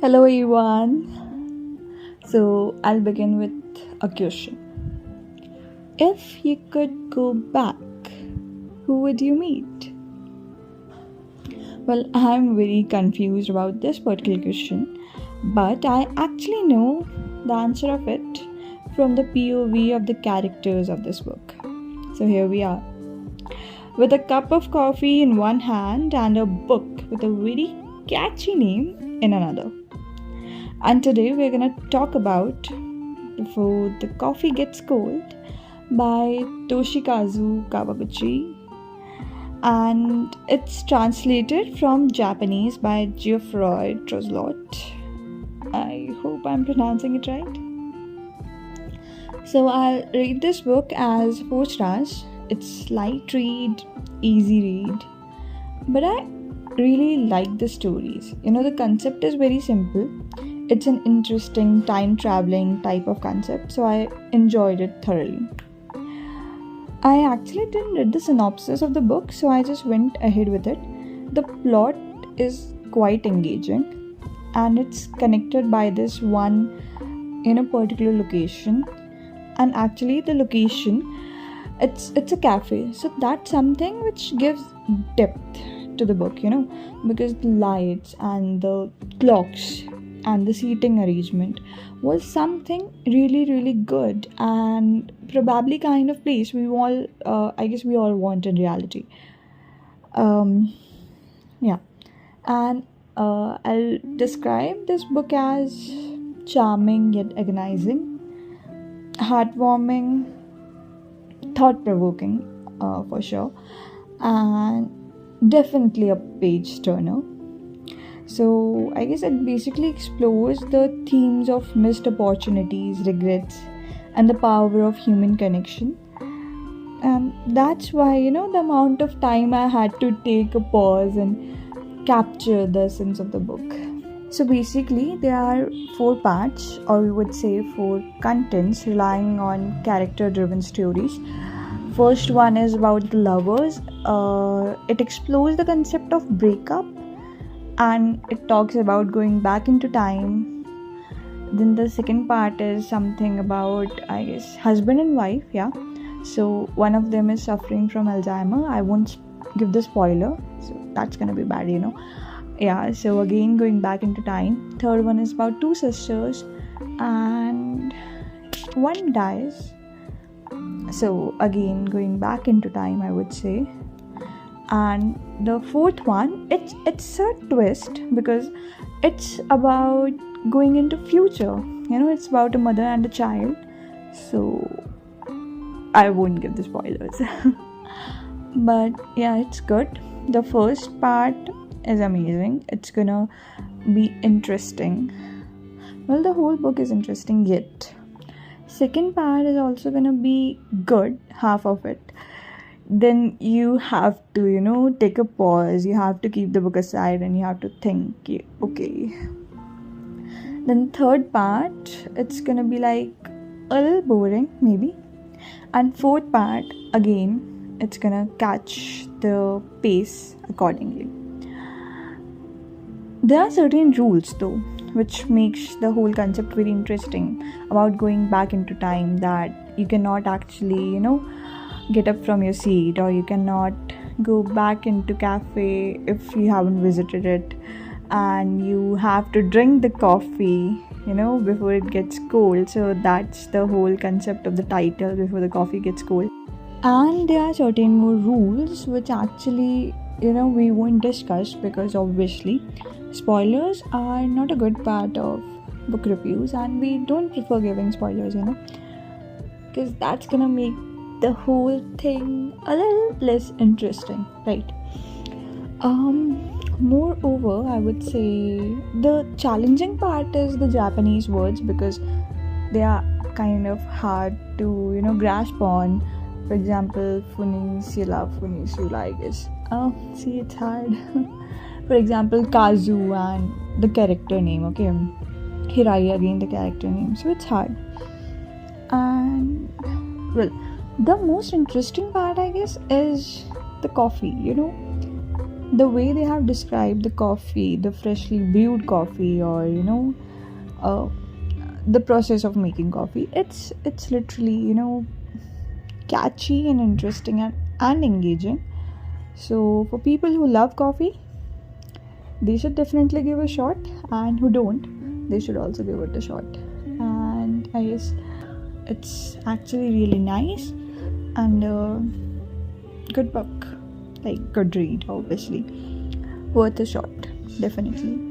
Hello everyone. So I'll begin with a question. If you could go back, who would you meet? Well, I'm very confused about this particular question, but I actually know the answer of it from the POV of the characters of this book. So here we are. With a cup of coffee in one hand and a book with a very catchy name in another. And today we're gonna talk about Before the Coffee Gets Cold by Toshikazu Kawaguchi, and it's translated from Japanese by Geoffroy Troslot. I hope I'm pronouncing it right. So I'll rate this book as 4 stars. It's light read, easy read, but I really like the stories. The concept is very simple. It's an interesting time traveling type of concept, so I enjoyed it thoroughly. I actually didn't read the synopsis of the book, so I just went ahead with it. The plot is quite engaging, and it's connected by this one in a particular location. And actually, the location, it's a cafe, so that's something which gives depth to the book, because the lights and the clocks and the seating arrangement was something really really good, and probably kind of place we all I guess we all want in reality. Yeah. And I'll describe this book as charming yet agonizing, heartwarming, thought-provoking, for sure, and definitely a page turner. So I guess it basically explores the themes of missed opportunities, regrets, and the power of human connection. And that's why, the amount of time I had to take a pause and capture the essence of the book. So basically, there are 4 parts, or we would say 4 contents, relying on character driven stories. First one is about the lovers. It explores the concept of breakup, and it talks about going back into time. Then the second part is something about, I guess, husband and wife. Yeah, so one of them is suffering from Alzheimer. I won't give the spoiler, so that's gonna be bad. Yeah, so again, going back into time. Third one is about 2 sisters, and one dies, so again going back into time, I would say. And the fourth one, it's a twist because it's about going into future. It's about a mother and a child, so I won't give the spoilers. But yeah, it's good. The first part is amazing. It's gonna be interesting. Well, the whole book is interesting, yet second part is also gonna be good, half of it. Then you have to take a pause. You have to keep the book aside and you have to think, okay. Then third part, it's gonna be like a little boring maybe. And fourth part, again, it's gonna catch the pace accordingly. There are certain rules though, which makes the whole concept very interesting about going back into time, that you cannot actually get up from your seat, or you cannot go back into cafe if you haven't visited it, and you have to drink the coffee before it gets cold. So that's the whole concept of the title, Before the Coffee Gets Cold. And there are certain more rules which actually we won't discuss, because obviously spoilers are not a good part of book reviews, and we don't prefer giving spoilers, because that's gonna make the whole thing a little less interesting, right? Moreover, I would say the challenging part is the Japanese words, because they are kind of hard to grasp on. For example, funisila, I guess. See, it's hard. For example, Kazu and the character name, okay? Hirai, again, the character name. So it's hard. And, well, the most interesting part, I guess, is the coffee, the way they have described the coffee, the freshly brewed coffee, or uh, the process of making coffee, it's literally catchy and interesting and engaging. So for people who love coffee, they should definitely give a shot, and who don't, they should also give it a shot. And I guess it's actually really nice, and good book, like good read, obviously, worth a shot, definitely.